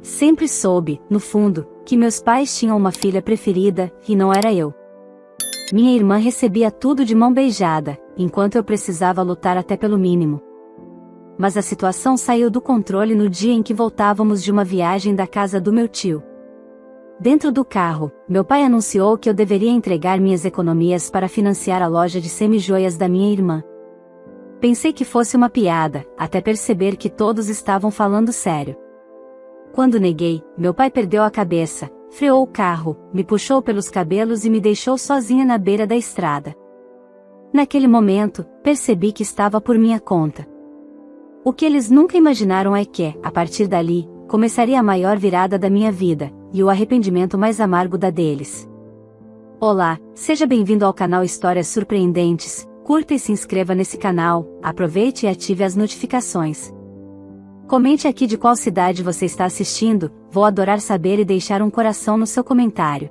Sempre soube, no fundo, que meus pais tinham uma filha preferida, e não era eu. Minha irmã recebia tudo de mão beijada, enquanto eu precisava lutar até pelo mínimo. Mas a situação saiu do controle no dia em que voltávamos de uma viagem da casa do meu tio. Dentro do carro, meu pai anunciou que eu deveria entregar minhas economias para financiar a loja de semijoias da minha irmã. Pensei que fosse uma piada, até perceber que todos estavam falando sério. Quando neguei, meu pai perdeu a cabeça, freou o carro, me puxou pelos cabelos e me deixou sozinha na beira da estrada. Naquele momento, percebi que estava por minha conta. O que eles nunca imaginaram é que, a partir dali, começaria a maior virada da minha vida, e o arrependimento mais amargo da deles. Olá, seja bem-vindo ao canal Histórias Surpreendentes, curta e se inscreva nesse canal, aproveite e ative as notificações. Comente aqui de qual cidade você está assistindo, vou adorar saber e deixar um coração no seu comentário.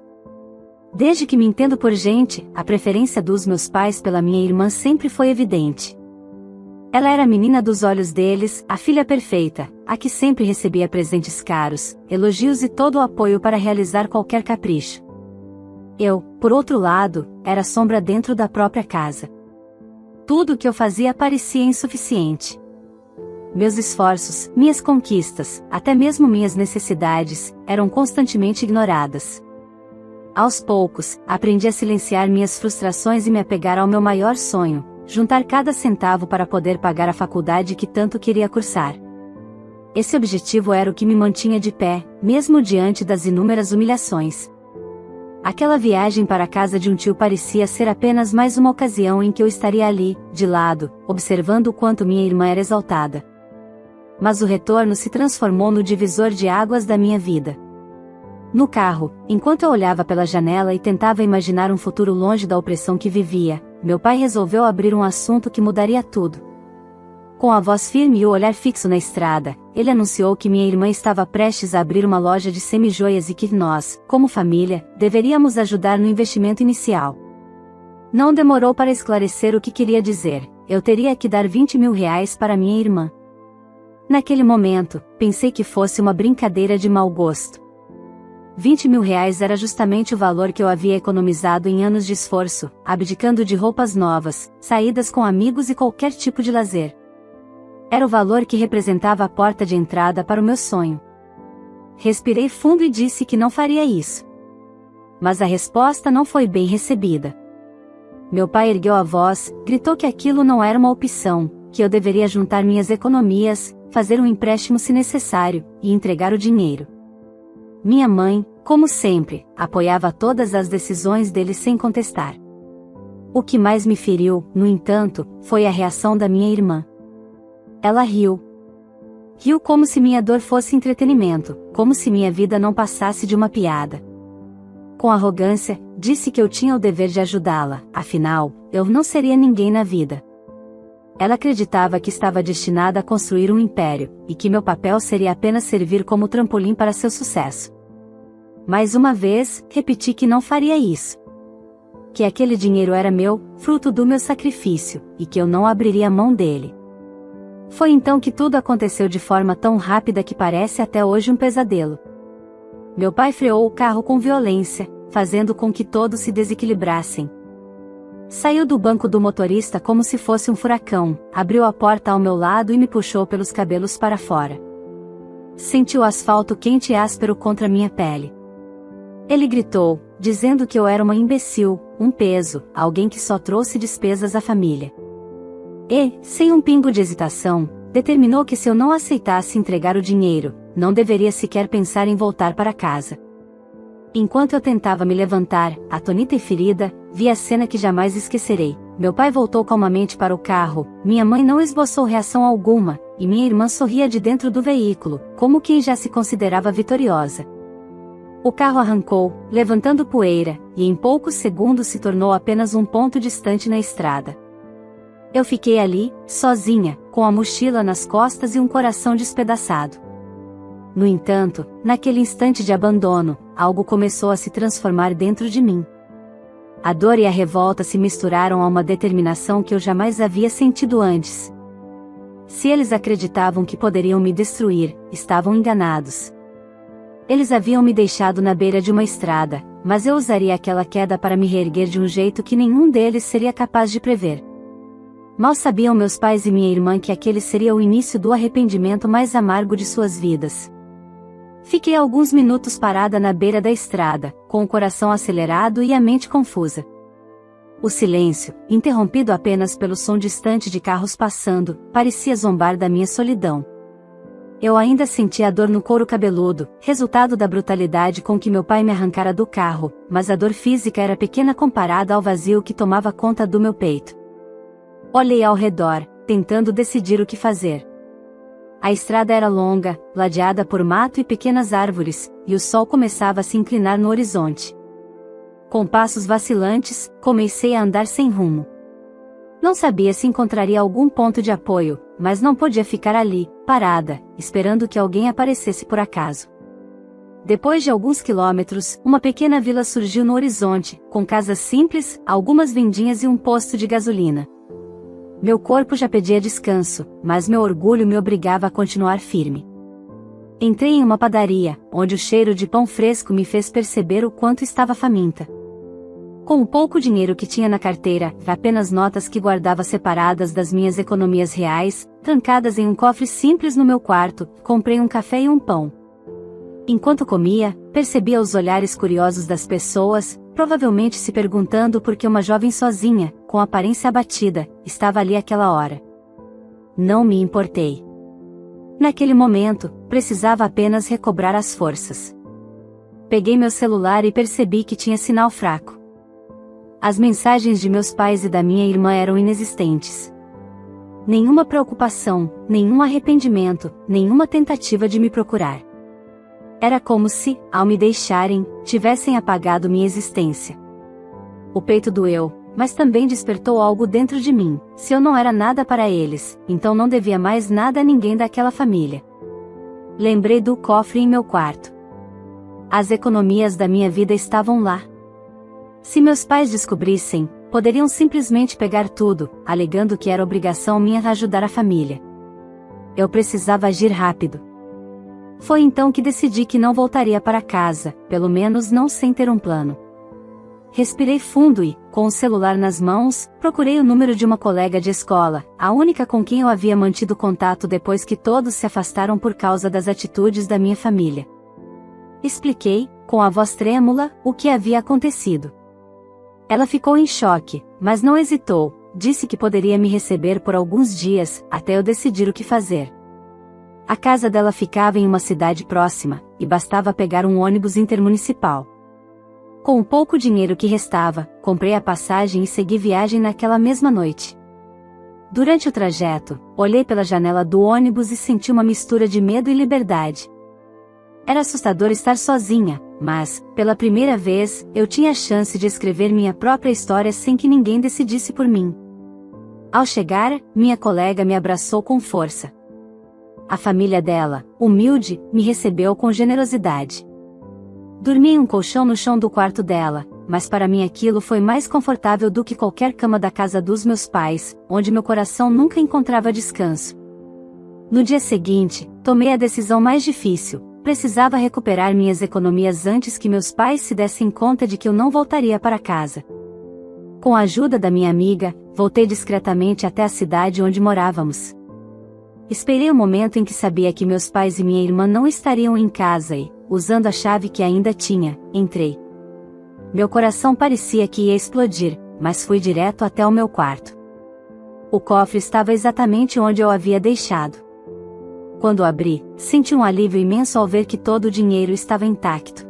Desde que me entendo por gente, a preferência dos meus pais pela minha irmã sempre foi evidente. Ela era a menina dos olhos deles, a filha perfeita, a que sempre recebia presentes caros, elogios e todo o apoio para realizar qualquer capricho. Eu, por outro lado, era sombra dentro da própria casa. Tudo o que eu fazia parecia insuficiente. Meus esforços, minhas conquistas, até mesmo minhas necessidades, eram constantemente ignoradas. Aos poucos, aprendi a silenciar minhas frustrações e me apegar ao meu maior sonho, juntar cada centavo para poder pagar a faculdade que tanto queria cursar. Esse objetivo era o que me mantinha de pé, mesmo diante das inúmeras humilhações. Aquela viagem para a casa de um tio parecia ser apenas mais uma ocasião em que eu estaria ali, de lado, observando o quanto minha irmã era exaltada. Mas o retorno se transformou no divisor de águas da minha vida. No carro, enquanto eu olhava pela janela e tentava imaginar um futuro longe da opressão que vivia, meu pai resolveu abrir um assunto que mudaria tudo. Com a voz firme e o olhar fixo na estrada, ele anunciou que minha irmã estava prestes a abrir uma loja de semijoias e que nós, como família, deveríamos ajudar no investimento inicial. Não demorou para esclarecer o que queria dizer: eu teria que dar R$ 20.000 para minha irmã. Naquele momento, pensei que fosse uma brincadeira de mau gosto. R$ 20.000 era justamente o valor que eu havia economizado em anos de esforço, abdicando de roupas novas, saídas com amigos e qualquer tipo de lazer. Era o valor que representava a porta de entrada para o meu sonho. Respirei fundo e disse que não faria isso. Mas a resposta não foi bem recebida. Meu pai ergueu a voz, gritou que aquilo não era uma opção, que eu deveria juntar minhas economias, fazer um empréstimo se necessário, e entregar o dinheiro. Minha mãe, como sempre, apoiava todas as decisões dele sem contestar. O que mais me feriu, no entanto, foi a reação da minha irmã. Ela riu. Riu como se minha dor fosse entretenimento, como se minha vida não passasse de uma piada. Com arrogância, disse que eu tinha o dever de ajudá-la, afinal, eu não seria ninguém na vida. Ela acreditava que estava destinada a construir um império, e que meu papel seria apenas servir como trampolim para seu sucesso. Mais uma vez, repeti que não faria isso. Que aquele dinheiro era meu, fruto do meu sacrifício, e que eu não abriria mão dele. Foi então que tudo aconteceu de forma tão rápida que parece até hoje um pesadelo. Meu pai freou o carro com violência, fazendo com que todos se desequilibrassem. Saiu do banco do motorista como se fosse um furacão, abriu a porta ao meu lado e me puxou pelos cabelos para fora. Senti o asfalto quente e áspero contra minha pele. Ele gritou, dizendo que eu era uma imbecil, um peso, alguém que só trouxe despesas à família. E, sem um pingo de hesitação, determinou que se eu não aceitasse entregar o dinheiro, não deveria sequer pensar em voltar para casa. Enquanto eu tentava me levantar, atonita e ferida, vi a cena que jamais esquecerei. Meu pai voltou calmamente para o carro, minha mãe não esboçou reação alguma, e minha irmã sorria de dentro do veículo, como quem já se considerava vitoriosa. O carro arrancou, levantando poeira, e em poucos segundos se tornou apenas um ponto distante na estrada. Eu fiquei ali, sozinha, com a mochila nas costas e um coração despedaçado. No entanto, naquele instante de abandono, algo começou a se transformar dentro de mim. A dor e a revolta se misturaram a uma determinação que eu jamais havia sentido antes. Se eles acreditavam que poderiam me destruir, estavam enganados. Eles haviam me deixado na beira de uma estrada, mas eu usaria aquela queda para me reerguer de um jeito que nenhum deles seria capaz de prever. Mal sabiam meus pais e minha irmã que aquele seria o início do arrependimento mais amargo de suas vidas. Fiquei alguns minutos parada na beira da estrada, com o coração acelerado e a mente confusa. O silêncio, interrompido apenas pelo som distante de carros passando, parecia zombar da minha solidão. Eu ainda sentia a dor no couro cabeludo, resultado da brutalidade com que meu pai me arrancara do carro, mas a dor física era pequena comparada ao vazio que tomava conta do meu peito. Olhei ao redor, tentando decidir o que fazer. A estrada era longa, ladeada por mato e pequenas árvores, e o sol começava a se inclinar no horizonte. Com passos vacilantes, comecei a andar sem rumo. Não sabia se encontraria algum ponto de apoio, mas não podia ficar ali, parada, esperando que alguém aparecesse por acaso. Depois de alguns quilômetros, uma pequena vila surgiu no horizonte, com casas simples, algumas vendinhas e um posto de gasolina. Meu corpo já pedia descanso, mas meu orgulho me obrigava a continuar firme. Entrei em uma padaria, onde o cheiro de pão fresco me fez perceber o quanto estava faminta. Com o pouco dinheiro que tinha na carteira, apenas notas que guardava separadas das minhas economias reais, trancadas em um cofre simples no meu quarto, comprei um café e um pão. Enquanto comia, percebia os olhares curiosos das pessoas, provavelmente se perguntando por que uma jovem sozinha, com aparência abatida, estava ali àquela hora. Não me importei. Naquele momento, precisava apenas recobrar as forças. Peguei meu celular e percebi que tinha sinal fraco. As mensagens de meus pais e da minha irmã eram inexistentes. Nenhuma preocupação, nenhum arrependimento, nenhuma tentativa de me procurar. Era como se, ao me deixarem, tivessem apagado minha existência. O peito doeu, mas também despertou algo dentro de mim. Se eu não era nada para eles, então não devia mais nada a ninguém daquela família. Lembrei do cofre em meu quarto. As economias da minha vida estavam lá. Se meus pais descobrissem, poderiam simplesmente pegar tudo, alegando que era obrigação minha ajudar a família. Eu precisava agir rápido. Foi então que decidi que não voltaria para casa, pelo menos não sem ter um plano. Respirei fundo e, com o celular nas mãos, procurei o número de uma colega de escola, a única com quem eu havia mantido contato depois que todos se afastaram por causa das atitudes da minha família. Expliquei, com a voz trêmula, o que havia acontecido. Ela ficou em choque, mas não hesitou, disse que poderia me receber por alguns dias, até eu decidir o que fazer. A casa dela ficava em uma cidade próxima, e bastava pegar um ônibus intermunicipal. Com o pouco dinheiro que restava, comprei a passagem e segui viagem naquela mesma noite. Durante o trajeto, olhei pela janela do ônibus e senti uma mistura de medo e liberdade. Era assustador estar sozinha, mas, pela primeira vez, eu tinha a chance de escrever minha própria história sem que ninguém decidisse por mim. Ao chegar, minha colega me abraçou com força. A família dela, humilde, me recebeu com generosidade. Dormi em um colchão no chão do quarto dela, mas para mim aquilo foi mais confortável do que qualquer cama da casa dos meus pais, onde meu coração nunca encontrava descanso. No dia seguinte, tomei a decisão mais difícil. Precisava recuperar minhas economias antes que meus pais se dessem conta de que eu não voltaria para casa. Com a ajuda da minha amiga, voltei discretamente até a cidade onde morávamos. Esperei o momento em que sabia que meus pais e minha irmã não estariam em casa e, usando a chave que ainda tinha, entrei. Meu coração parecia que ia explodir, mas fui direto até o meu quarto. O cofre estava exatamente onde eu havia deixado. Quando abri, senti um alívio imenso ao ver que todo o dinheiro estava intacto.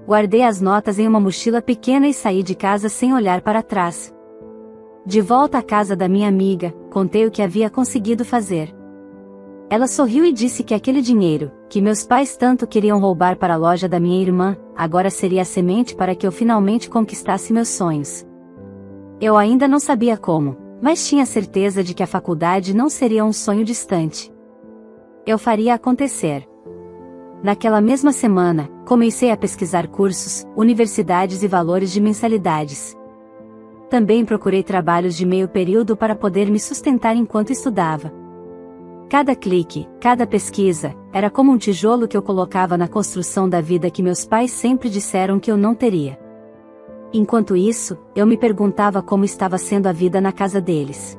Guardei as notas em uma mochila pequena e saí de casa sem olhar para trás. De volta à casa da minha amiga, contei o que havia conseguido fazer. Ela sorriu e disse que aquele dinheiro, que meus pais tanto queriam roubar para a loja da minha irmã, agora seria a semente para que eu finalmente conquistasse meus sonhos. Eu ainda não sabia como, mas tinha certeza de que a faculdade não seria um sonho distante. Eu faria acontecer. Naquela mesma semana, comecei a pesquisar cursos, universidades e valores de mensalidades. Também procurei trabalhos de meio período para poder me sustentar enquanto estudava. Cada clique, cada pesquisa, era como um tijolo que eu colocava na construção da vida que meus pais sempre disseram que eu não teria. Enquanto isso, eu me perguntava como estava sendo a vida na casa deles.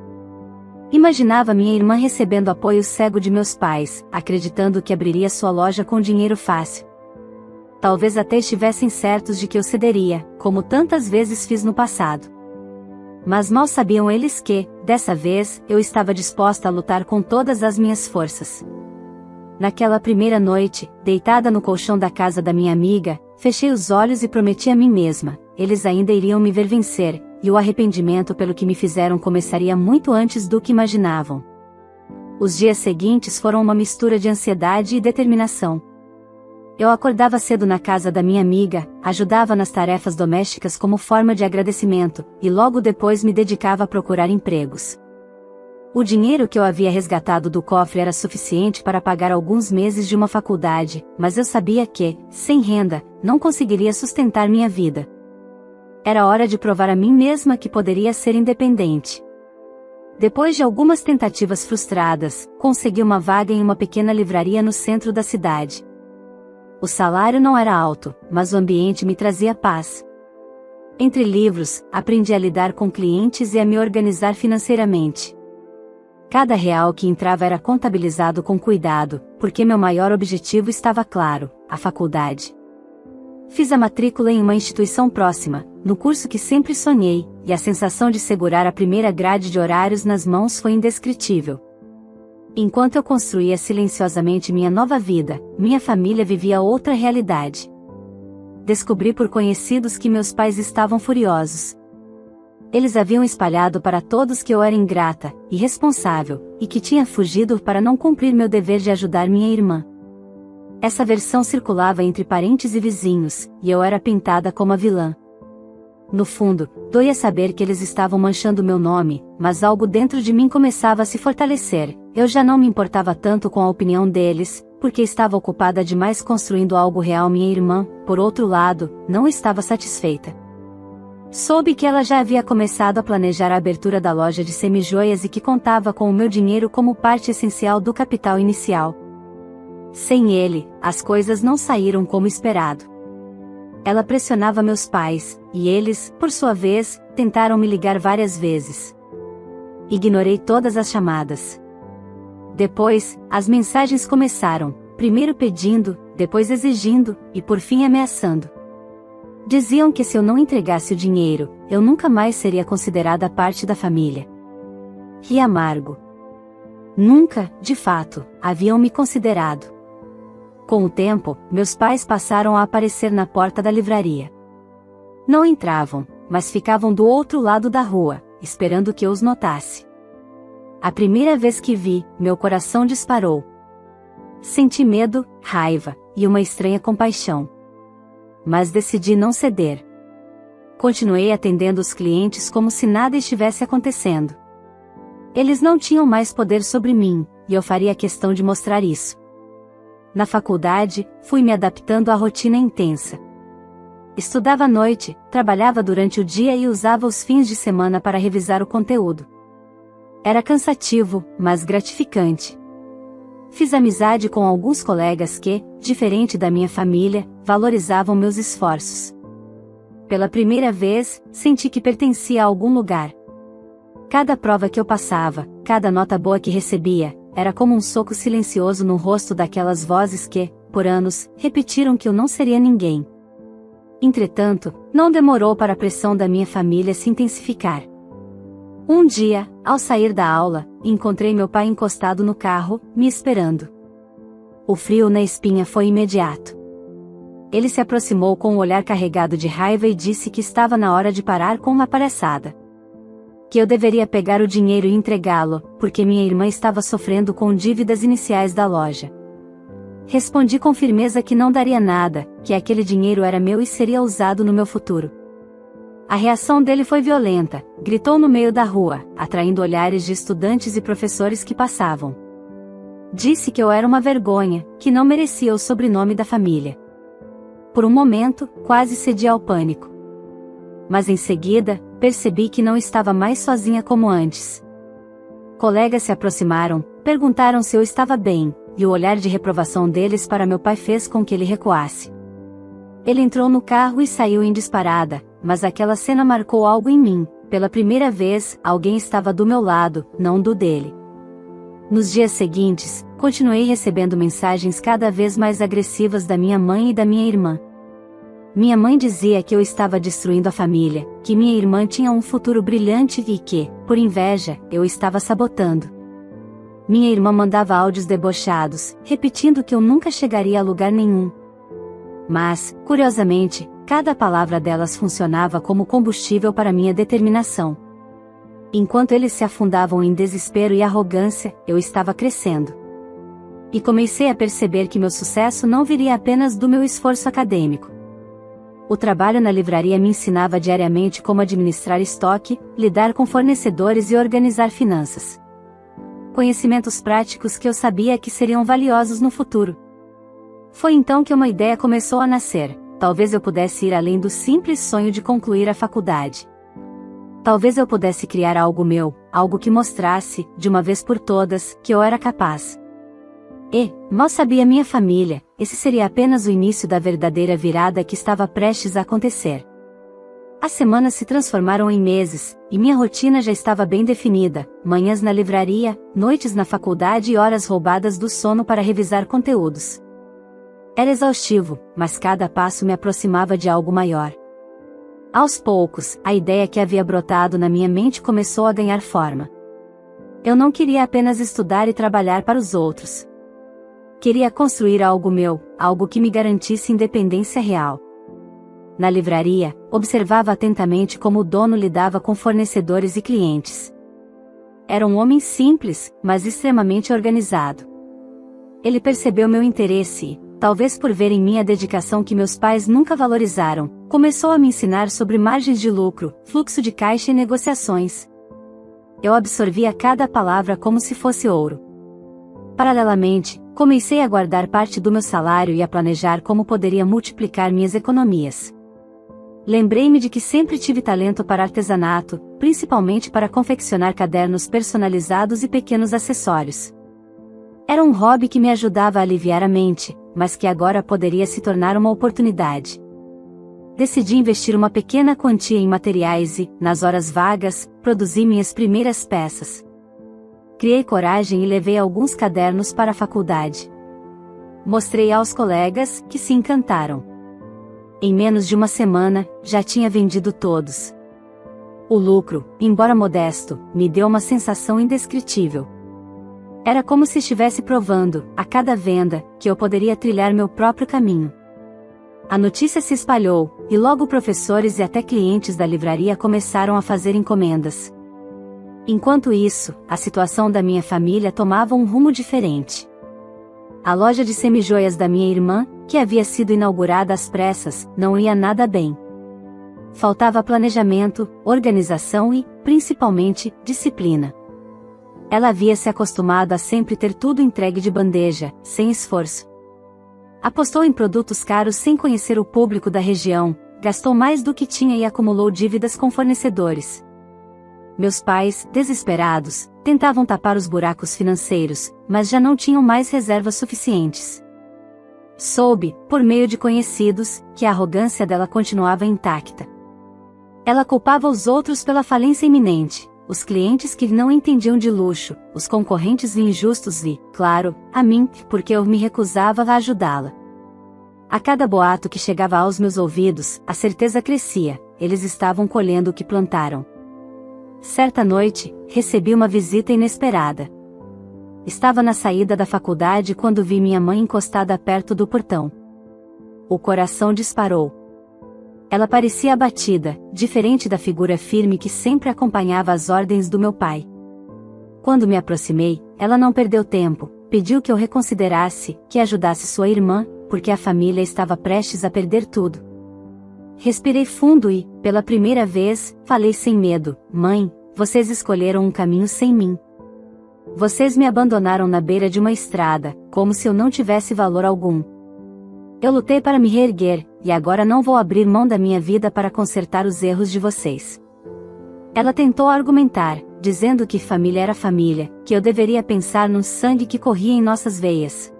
Imaginava minha irmã recebendo apoio cego de meus pais, acreditando que abriria sua loja com dinheiro fácil. Talvez até estivessem certos de que eu cederia, como tantas vezes fiz no passado. Mas mal sabiam eles que, dessa vez, eu estava disposta a lutar com todas as minhas forças. Naquela primeira noite, deitada no colchão da casa da minha amiga, fechei os olhos e prometi a mim mesma, eles ainda iriam me ver vencer, e o arrependimento pelo que me fizeram começaria muito antes do que imaginavam. Os dias seguintes foram uma mistura de ansiedade e determinação. Eu acordava cedo na casa da minha amiga, ajudava nas tarefas domésticas como forma de agradecimento, e logo depois me dedicava a procurar empregos. O dinheiro que eu havia resgatado do cofre era suficiente para pagar alguns meses de uma faculdade, mas eu sabia que, sem renda, não conseguiria sustentar minha vida. Era hora de provar a mim mesma que poderia ser independente. Depois de algumas tentativas frustradas, consegui uma vaga em uma pequena livraria no centro da cidade. O salário não era alto, mas o ambiente me trazia paz. Entre livros, aprendi a lidar com clientes e a me organizar financeiramente. Cada real que entrava era contabilizado com cuidado, porque meu maior objetivo estava claro: a faculdade. Fiz a matrícula em uma instituição próxima, no curso que sempre sonhei, e a sensação de segurar a primeira grade de horários nas mãos foi indescritível. Enquanto eu construía silenciosamente minha nova vida, minha família vivia outra realidade. Descobri por conhecidos que meus pais estavam furiosos. Eles haviam espalhado para todos que eu era ingrata, irresponsável, e que tinha fugido para não cumprir meu dever de ajudar minha irmã. Essa versão circulava entre parentes e vizinhos, e eu era pintada como a vilã. No fundo, doía saber que eles estavam manchando meu nome, mas algo dentro de mim começava a se fortalecer. Eu já não me importava tanto com a opinião deles, porque estava ocupada demais construindo algo real. Minha irmã, por outro lado, não estava satisfeita. Soube que ela já havia começado a planejar a abertura da loja de semijoias e que contava com o meu dinheiro como parte essencial do capital inicial. Sem ele, as coisas não saíram como esperado. Ela pressionava meus pais, e eles, por sua vez, tentaram me ligar várias vezes. Ignorei todas as chamadas. Depois, as mensagens começaram, primeiro pedindo, depois exigindo, e por fim ameaçando. Diziam que se eu não entregasse o dinheiro, eu nunca mais seria considerada parte da família. Que amargo. Nunca, de fato, haviam me considerado. Com o tempo, meus pais passaram a aparecer na porta da livraria. Não entravam, mas ficavam do outro lado da rua, esperando que eu os notasse. A primeira vez que vi, meu coração disparou. Senti medo, raiva, e uma estranha compaixão. Mas decidi não ceder. Continuei atendendo os clientes como se nada estivesse acontecendo. Eles não tinham mais poder sobre mim, e eu faria questão de mostrar isso. Na faculdade, fui me adaptando à rotina intensa. Estudava à noite, trabalhava durante o dia e usava os fins de semana para revisar o conteúdo. Era cansativo, mas gratificante. Fiz amizade com alguns colegas que, diferente da minha família, valorizavam meus esforços. Pela primeira vez, senti que pertencia a algum lugar. Cada prova que eu passava, cada nota boa que recebia, era como um soco silencioso no rosto daquelas vozes que, por anos, repetiram que eu não seria ninguém. Entretanto, não demorou para a pressão da minha família se intensificar. Um dia, ao sair da aula, encontrei meu pai encostado no carro, me esperando. O frio na espinha foi imediato. Ele se aproximou com um olhar carregado de raiva e disse que estava na hora de parar com uma palhaçada. Que eu deveria pegar o dinheiro e entregá-lo, porque minha irmã estava sofrendo com dívidas iniciais da loja. Respondi com firmeza que não daria nada, que aquele dinheiro era meu e seria usado no meu futuro. A reação dele foi violenta, gritou no meio da rua, atraindo olhares de estudantes e professores que passavam. Disse que eu era uma vergonha, que não merecia o sobrenome da família. Por um momento, quase cedi ao pânico. Mas em seguida, percebi que não estava mais sozinha como antes. Colegas se aproximaram, perguntaram se eu estava bem, e o olhar de reprovação deles para meu pai fez com que ele recuasse. Ele entrou no carro e saiu em disparada, mas aquela cena marcou algo em mim. Pela primeira vez, alguém estava do meu lado, não do dele. Nos dias seguintes, continuei recebendo mensagens cada vez mais agressivas da minha mãe e da minha irmã. Minha mãe dizia que eu estava destruindo a família, que minha irmã tinha um futuro brilhante e que, por inveja, eu estava sabotando. Minha irmã mandava áudios debochados, repetindo que eu nunca chegaria a lugar nenhum. Mas, curiosamente, cada palavra delas funcionava como combustível para minha determinação. Enquanto eles se afundavam em desespero e arrogância, eu estava crescendo. E comecei a perceber que meu sucesso não viria apenas do meu esforço acadêmico. O trabalho na livraria me ensinava diariamente como administrar estoque, lidar com fornecedores e organizar finanças. Conhecimentos práticos que eu sabia que seriam valiosos no futuro. Foi então que uma ideia começou a nascer: talvez eu pudesse ir além do simples sonho de concluir a faculdade. Talvez eu pudesse criar algo meu, algo que mostrasse, de uma vez por todas, que eu era capaz. E, mal sabia minha família, esse seria apenas o início da verdadeira virada que estava prestes a acontecer. As semanas se transformaram em meses, e minha rotina já estava bem definida: manhãs na livraria, noites na faculdade e horas roubadas do sono para revisar conteúdos. Era exaustivo, mas cada passo me aproximava de algo maior. Aos poucos, a ideia que havia brotado na minha mente começou a ganhar forma. Eu não queria apenas estudar e trabalhar para os outros. Queria construir algo meu, algo que me garantisse independência real. Na livraria, observava atentamente como o dono lidava com fornecedores e clientes. Era um homem simples, mas extremamente organizado. Ele percebeu meu interesse e, talvez por ver em mim a dedicação que meus pais nunca valorizaram, começou a me ensinar sobre margens de lucro, fluxo de caixa e negociações. Eu absorvia cada palavra como se fosse ouro. Paralelamente, comecei a guardar parte do meu salário e a planejar como poderia multiplicar minhas economias. Lembrei-me de que sempre tive talento para artesanato, principalmente para confeccionar cadernos personalizados e pequenos acessórios. Era um hobby que me ajudava a aliviar a mente, mas que agora poderia se tornar uma oportunidade. Decidi investir uma pequena quantia em materiais e, nas horas vagas, produzi minhas primeiras peças. Criei coragem e levei alguns cadernos para a faculdade. Mostrei aos colegas, que se encantaram. Em menos de uma semana, já tinha vendido todos. O lucro, embora modesto, me deu uma sensação indescritível. Era como se estivesse provando, a cada venda, que eu poderia trilhar meu próprio caminho. A notícia se espalhou, e logo professores e até clientes da livraria começaram a fazer encomendas. Enquanto isso, a situação da minha família tomava um rumo diferente. A loja de semijoias da minha irmã, que havia sido inaugurada às pressas, não ia nada bem. Faltava planejamento, organização e, principalmente, disciplina. Ela havia se acostumado a sempre ter tudo entregue de bandeja, sem esforço. Apostou em produtos caros sem conhecer o público da região, gastou mais do que tinha e acumulou dívidas com fornecedores. Meus pais, desesperados, tentavam tapar os buracos financeiros, mas já não tinham mais reservas suficientes. Soube, por meio de conhecidos, que a arrogância dela continuava intacta. Ela culpava os outros pela falência iminente, os clientes que não entendiam de luxo, os concorrentes injustos e, claro, a mim, porque eu me recusava a ajudá-la. A cada boato que chegava aos meus ouvidos, a certeza crescia: eles estavam colhendo o que plantaram. Certa noite, recebi uma visita inesperada. Estava na saída da faculdade quando vi minha mãe encostada perto do portão. O coração disparou. Ela parecia abatida, diferente da figura firme que sempre acompanhava as ordens do meu pai. Quando me aproximei, ela não perdeu tempo, pediu que eu reconsiderasse, que ajudasse sua irmã, porque a família estava prestes a perder tudo. Respirei fundo e, pela primeira vez, falei sem medo: mãe, vocês escolheram um caminho sem mim. Vocês me abandonaram na beira de uma estrada, como se eu não tivesse valor algum. Eu lutei para me reerguer, e agora não vou abrir mão da minha vida para consertar os erros de vocês. Ela tentou argumentar, dizendo que família era família, que eu deveria pensar no sangue que corria em nossas veias.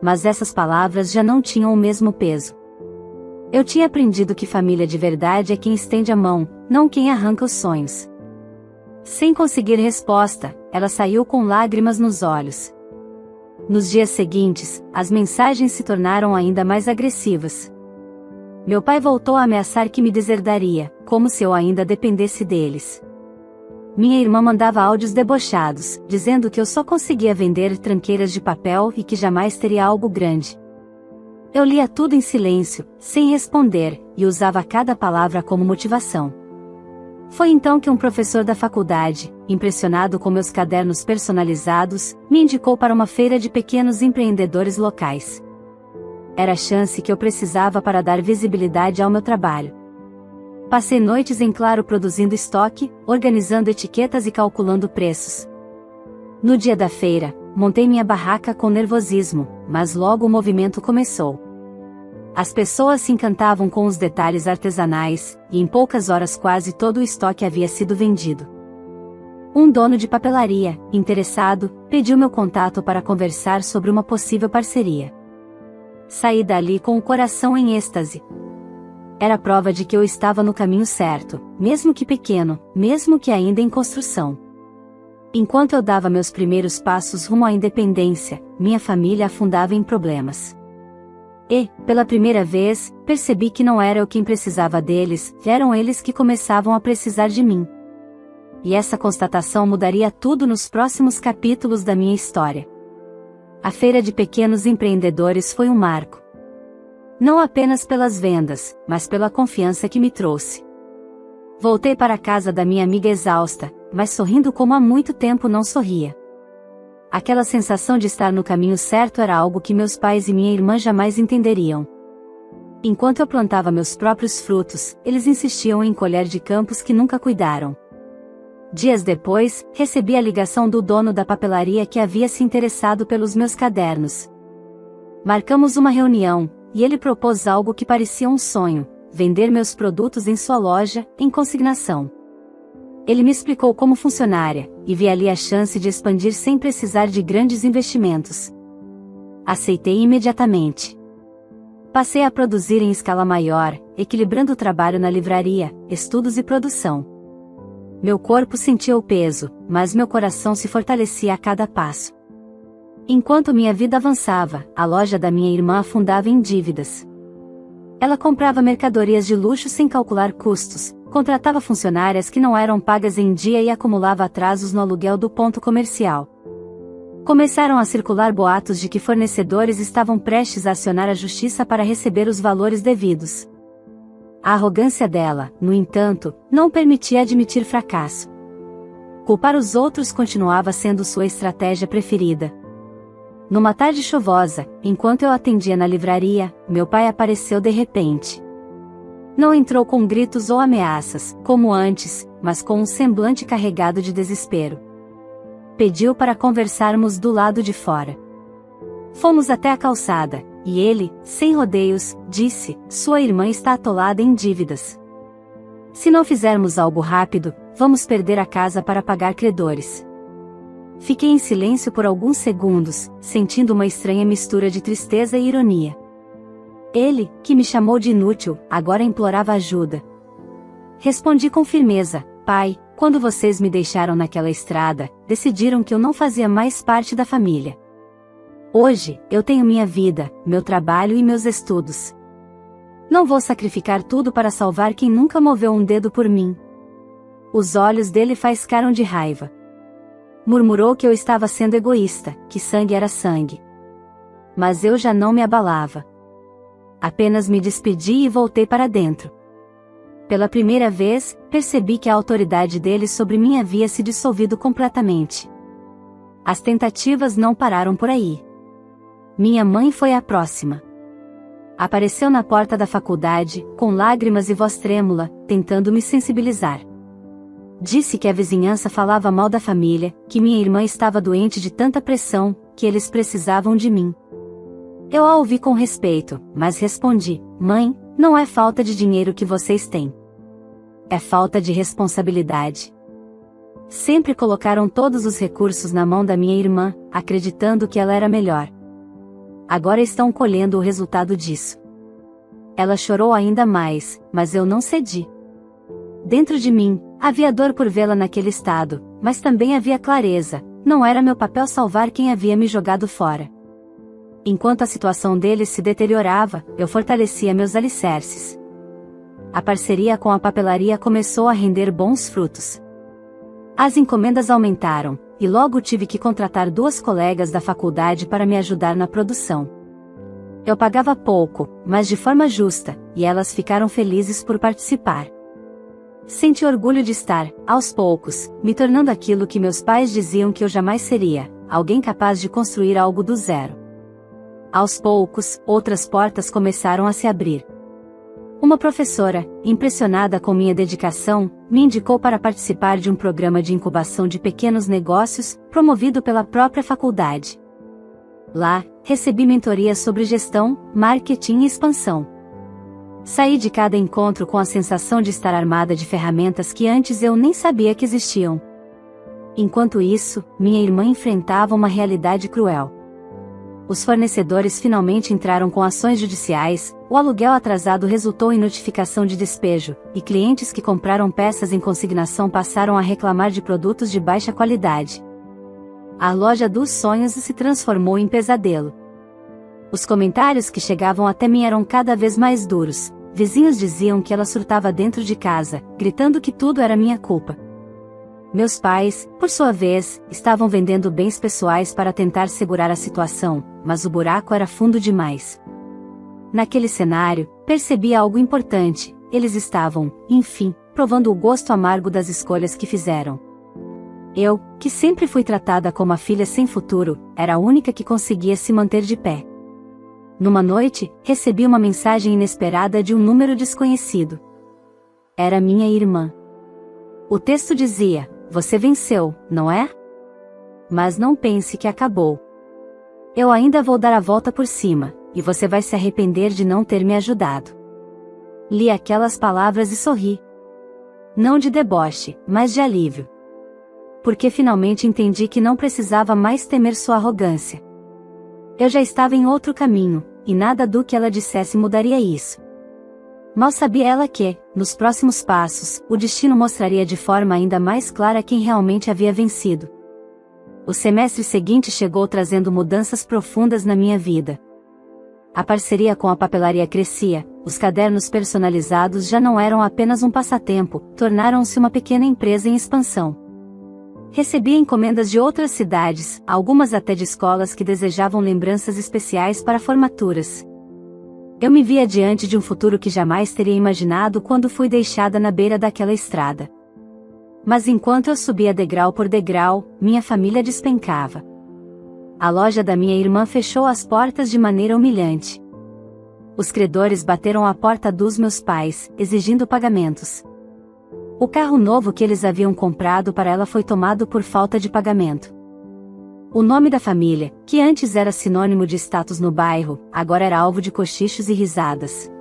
Mas essas palavras já não tinham o mesmo peso. Eu tinha aprendido que família de verdade é quem estende a mão, não quem arranca os sonhos. Sem conseguir resposta, ela saiu com lágrimas nos olhos. Nos dias seguintes, as mensagens se tornaram ainda mais agressivas. Meu pai voltou a ameaçar que me deserdaria, como se eu ainda dependesse deles. Minha irmã mandava áudios debochados, dizendo que eu só conseguia vender tranqueiras de papel e que jamais teria algo grande. Eu lia tudo em silêncio, sem responder, e usava cada palavra como motivação. Foi então que um professor da faculdade, impressionado com meus cadernos personalizados, me indicou para uma feira de pequenos empreendedores locais. Era a chance que eu precisava para dar visibilidade ao meu trabalho. Passei noites em claro produzindo estoque, organizando etiquetas e calculando preços. No dia da feira, montei minha barraca com nervosismo, mas logo o movimento começou. As pessoas se encantavam com os detalhes artesanais, e em poucas horas quase todo o estoque havia sido vendido. Um dono de papelaria, interessado, pediu meu contato para conversar sobre uma possível parceria. Saí dali com o coração em êxtase. Era prova de que eu estava no caminho certo, mesmo que pequeno, mesmo que ainda em construção. Enquanto eu dava meus primeiros passos rumo à independência, minha família afundava em problemas. E, pela primeira vez, percebi que não era eu quem precisava deles, eram eles que começavam a precisar de mim. E essa constatação mudaria tudo nos próximos capítulos da minha história. A Feira de Pequenos Empreendedores foi um marco. Não apenas pelas vendas, mas pela confiança que me trouxe. Voltei para a casa da minha amiga exausta, mas sorrindo como há muito tempo não sorria. Aquela sensação de estar no caminho certo era algo que meus pais e minha irmã jamais entenderiam. Enquanto eu plantava meus próprios frutos, eles insistiam em colher de campos que nunca cuidaram. Dias depois, recebi a ligação do dono da papelaria que havia se interessado pelos meus cadernos. Marcamos uma reunião, e ele propôs algo que parecia um sonho: vender meus produtos em sua loja, em consignação. Ele me explicou como funcionaria, e vi ali a chance de expandir sem precisar de grandes investimentos. Aceitei imediatamente. Passei a produzir em escala maior, equilibrando o trabalho na livraria, estudos e produção. Meu corpo sentia o peso, mas meu coração se fortalecia a cada passo. Enquanto minha vida avançava, a loja da minha irmã afundava em dívidas. Ela comprava mercadorias de luxo sem calcular custos, contratava funcionárias que não eram pagas em dia e acumulava atrasos no aluguel do ponto comercial. Começaram a circular boatos de que fornecedores estavam prestes a acionar a justiça para receber os valores devidos. A arrogância dela, no entanto, não permitia admitir fracasso. Culpar os outros continuava sendo sua estratégia preferida. Numa tarde chuvosa, enquanto eu atendia na livraria, meu pai apareceu de repente. Não entrou com gritos ou ameaças, como antes, mas com um semblante carregado de desespero. Pediu para conversarmos do lado de fora. Fomos até a calçada, e ele, sem rodeios, disse: "Sua irmã está atolada em dívidas. Se não fizermos algo rápido, vamos perder a casa para pagar credores." Fiquei em silêncio por alguns segundos, sentindo uma estranha mistura de tristeza e ironia. Ele, que me chamou de inútil, agora implorava ajuda. Respondi com firmeza: "Pai, quando vocês me deixaram naquela estrada, decidiram que eu não fazia mais parte da família. Hoje, eu tenho minha vida, meu trabalho e meus estudos. Não vou sacrificar tudo para salvar quem nunca moveu um dedo por mim." Os olhos dele faiscaram de raiva. Murmurou que eu estava sendo egoísta, que sangue era sangue. Mas eu já não me abalava. Apenas me despedi e voltei para dentro. Pela primeira vez, percebi que a autoridade dele sobre mim havia se dissolvido completamente. As tentativas não pararam por aí. Minha mãe foi a próxima. Apareceu na porta da faculdade, com lágrimas e voz trêmula, tentando me sensibilizar. Disse que a vizinhança falava mal da família, que minha irmã estava doente de tanta pressão, que eles precisavam de mim. Eu a ouvi com respeito, mas respondi: "Mãe, não é falta de dinheiro que vocês têm. É falta de responsabilidade." Sempre colocaram todos os recursos na mão da minha irmã, acreditando que ela era melhor. Agora estão colhendo o resultado disso. Ela chorou ainda mais, mas eu não cedi. Dentro de mim, havia dor por vê-la naquele estado, mas também havia clareza, não era meu papel salvar quem havia me jogado fora. Enquanto a situação deles se deteriorava, eu fortalecia meus alicerces. A parceria com a papelaria começou a render bons frutos. As encomendas aumentaram, e logo tive que contratar 2 colegas da faculdade para me ajudar na produção. Eu pagava pouco, mas de forma justa, e elas ficaram felizes por participar. Senti orgulho de estar, aos poucos, me tornando aquilo que meus pais diziam que eu jamais seria, alguém capaz de construir algo do zero. Aos poucos, outras portas começaram a se abrir. Uma professora, impressionada com minha dedicação, me indicou para participar de um programa de incubação de pequenos negócios, promovido pela própria faculdade. Lá, recebi mentoria sobre gestão, marketing e expansão. Saí de cada encontro com a sensação de estar armada de ferramentas que antes eu nem sabia que existiam. Enquanto isso, minha irmã enfrentava uma realidade cruel. Os fornecedores finalmente entraram com ações judiciais, o aluguel atrasado resultou em notificação de despejo, e clientes que compraram peças em consignação passaram a reclamar de produtos de baixa qualidade. A loja dos sonhos se transformou em pesadelo. Os comentários que chegavam até mim eram cada vez mais duros. Vizinhos diziam que ela surtava dentro de casa, gritando que tudo era minha culpa. Meus pais, por sua vez, estavam vendendo bens pessoais para tentar segurar a situação, mas o buraco era fundo demais. Naquele cenário, percebi algo importante: eles estavam, enfim, provando o gosto amargo das escolhas que fizeram. Eu, que sempre fui tratada como a filha sem futuro, era a única que conseguia se manter de pé. Numa noite, recebi uma mensagem inesperada de um número desconhecido. Era minha irmã. O texto dizia: "Você venceu, não é? Mas não pense que acabou. Eu ainda vou dar a volta por cima, e você vai se arrepender de não ter me ajudado." Li aquelas palavras e sorri. Não de deboche, mas de alívio. Porque finalmente entendi que não precisava mais temer sua arrogância. Eu já estava em outro caminho, e nada do que ela dissesse mudaria isso. Mal sabia ela que, nos próximos passos, o destino mostraria de forma ainda mais clara quem realmente havia vencido. O semestre seguinte chegou trazendo mudanças profundas na minha vida. A parceria com a papelaria crescia, os cadernos personalizados já não eram apenas um passatempo, tornaram-se uma pequena empresa em expansão. Recebia encomendas de outras cidades, algumas até de escolas que desejavam lembranças especiais para formaturas. Eu me via diante de um futuro que jamais teria imaginado quando fui deixada na beira daquela estrada. Mas enquanto eu subia degrau por degrau, minha família despencava. A loja da minha irmã fechou as portas de maneira humilhante. Os credores bateram à porta dos meus pais, exigindo pagamentos. O carro novo que eles haviam comprado para ela foi tomado por falta de pagamento. O nome da família, que antes era sinônimo de status no bairro, agora era alvo de cochichos e risadas.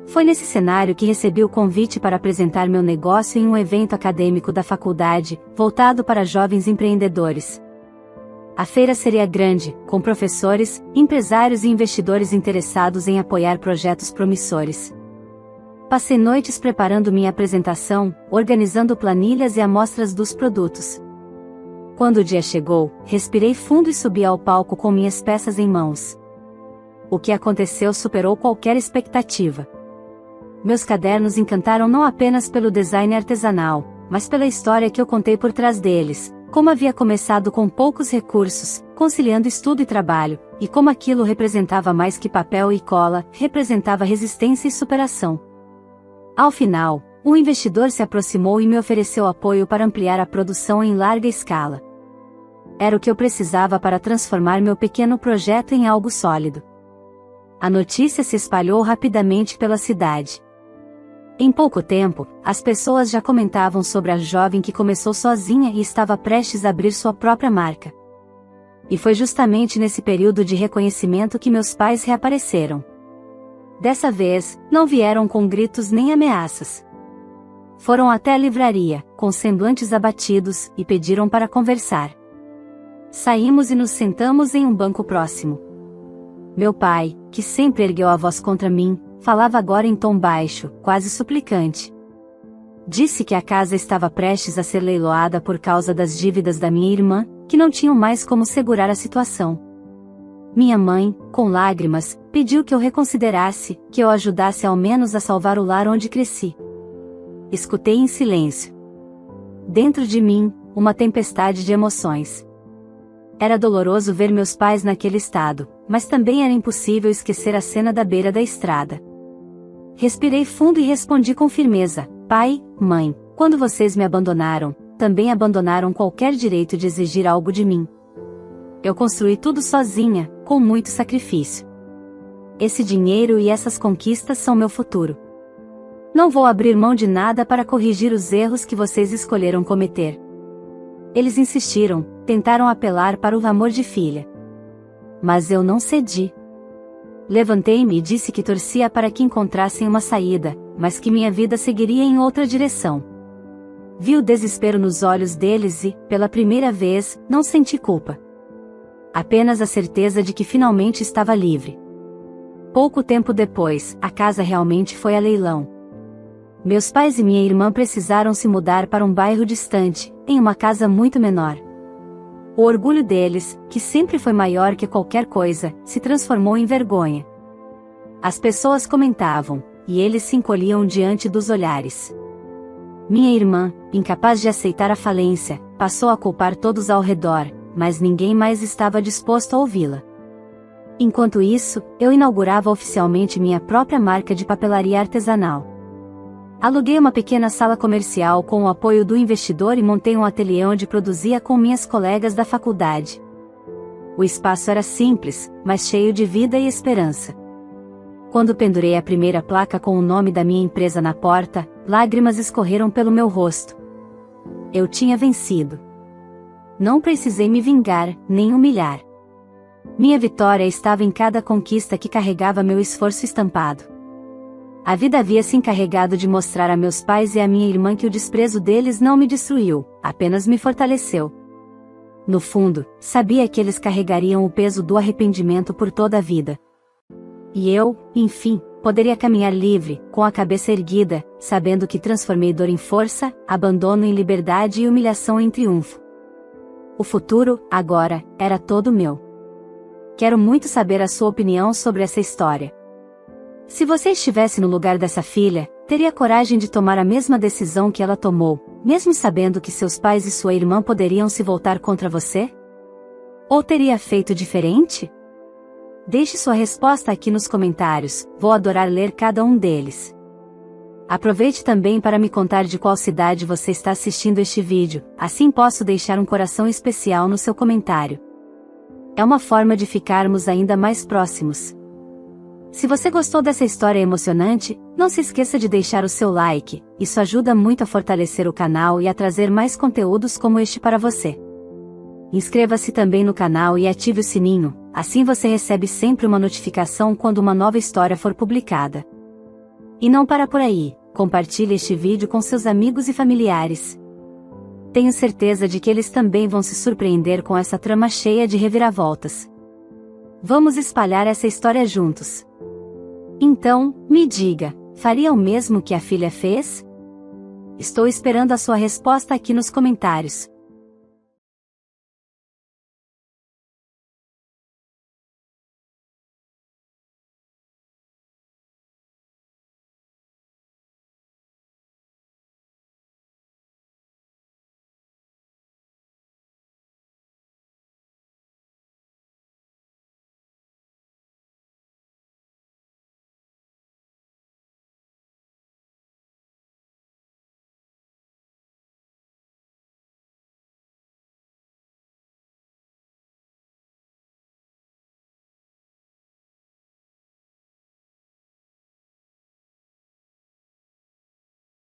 Foi nesse cenário que recebi o convite para apresentar meu negócio em um evento acadêmico da faculdade, voltado para jovens empreendedores. A feira seria grande, com professores, empresários e investidores interessados em apoiar projetos promissores. Passei noites preparando minha apresentação, organizando planilhas e amostras dos produtos. Quando o dia chegou, respirei fundo e subi ao palco com minhas peças em mãos. O que aconteceu superou qualquer expectativa. Meus cadernos encantaram não apenas pelo design artesanal, mas pela história que eu contei por trás deles, como havia começado com poucos recursos, conciliando estudo e trabalho, e como aquilo representava mais que papel e cola, representava resistência e superação. Ao final, um investidor se aproximou e me ofereceu apoio para ampliar a produção em larga escala. Era o que eu precisava para transformar meu pequeno projeto em algo sólido. A notícia se espalhou rapidamente pela cidade. Em pouco tempo, as pessoas já comentavam sobre a jovem que começou sozinha e estava prestes a abrir sua própria marca. E foi justamente nesse período de reconhecimento que meus pais reapareceram. Dessa vez, não vieram com gritos nem ameaças. Foram até a livraria, com semblantes abatidos, e pediram para conversar. Saímos e nos sentamos em um banco próximo. Meu pai, que sempre ergueu a voz contra mim, falava agora em tom baixo, quase suplicante. Disse que a casa estava prestes a ser leiloada por causa das dívidas da minha irmã, que não tinham mais como segurar a situação. Minha mãe, com lágrimas, pediu que eu reconsiderasse, que eu ajudasse ao menos a salvar o lar onde cresci. Escutei em silêncio. Dentro de mim, uma tempestade de emoções. Era doloroso ver meus pais naquele estado, mas também era impossível esquecer a cena da beira da estrada. Respirei fundo e respondi com firmeza: pai, mãe, quando vocês me abandonaram, também abandonaram qualquer direito de exigir algo de mim. Eu construí tudo sozinha, com muito sacrifício. Esse dinheiro e essas conquistas são meu futuro. Não vou abrir mão de nada para corrigir os erros que vocês escolheram cometer. Eles insistiram, tentaram apelar para o amor de filha. Mas eu não cedi. Levantei-me e disse que torcia para que encontrassem uma saída, mas que minha vida seguiria em outra direção. Vi o desespero nos olhos deles e, pela primeira vez, não senti culpa. Apenas a certeza de que finalmente estava livre. Pouco tempo depois, a casa realmente foi a leilão. Meus pais e minha irmã precisaram se mudar para um bairro distante, em uma casa muito menor. O orgulho deles, que sempre foi maior que qualquer coisa, se transformou em vergonha. As pessoas comentavam, e eles se encolhiam diante dos olhares. Minha irmã, incapaz de aceitar a falência, passou a culpar todos ao redor, mas ninguém mais estava disposto a ouvi-la. Enquanto isso, eu inaugurava oficialmente minha própria marca de papelaria artesanal. Aluguei uma pequena sala comercial com o apoio do investidor e montei um ateliê onde produzia com minhas colegas da faculdade. O espaço era simples, mas cheio de vida e esperança. Quando pendurei a primeira placa com o nome da minha empresa na porta, lágrimas escorreram pelo meu rosto. Eu tinha vencido. Não precisei me vingar, nem humilhar. Minha vitória estava em cada conquista que carregava meu esforço estampado. A vida havia se encarregado de mostrar a meus pais e a minha irmã que o desprezo deles não me destruiu, apenas me fortaleceu. No fundo, sabia que eles carregariam o peso do arrependimento por toda a vida. E eu, enfim, poderia caminhar livre, com a cabeça erguida, sabendo que transformei dor em força, abandono em liberdade e humilhação em triunfo. O futuro, agora, era todo meu. Quero muito saber a sua opinião sobre essa história. Se você estivesse no lugar dessa filha, teria coragem de tomar a mesma decisão que ela tomou, mesmo sabendo que seus pais e sua irmã poderiam se voltar contra você? Ou teria feito diferente? Deixe sua resposta aqui nos comentários, vou adorar ler cada um deles. Aproveite também para me contar de qual cidade você está assistindo este vídeo, assim posso deixar um coração especial no seu comentário. É uma forma de ficarmos ainda mais próximos. Se você gostou dessa história emocionante, não se esqueça de deixar o seu like, isso ajuda muito a fortalecer o canal e a trazer mais conteúdos como este para você. Inscreva-se também no canal e ative o sininho, assim você recebe sempre uma notificação quando uma nova história for publicada. E não para por aí, compartilhe este vídeo com seus amigos e familiares. Tenho certeza de que eles também vão se surpreender com essa trama cheia de reviravoltas. Vamos espalhar essa história juntos. Então, me diga, faria o mesmo que a filha fez? Estou esperando a sua resposta aqui nos comentários.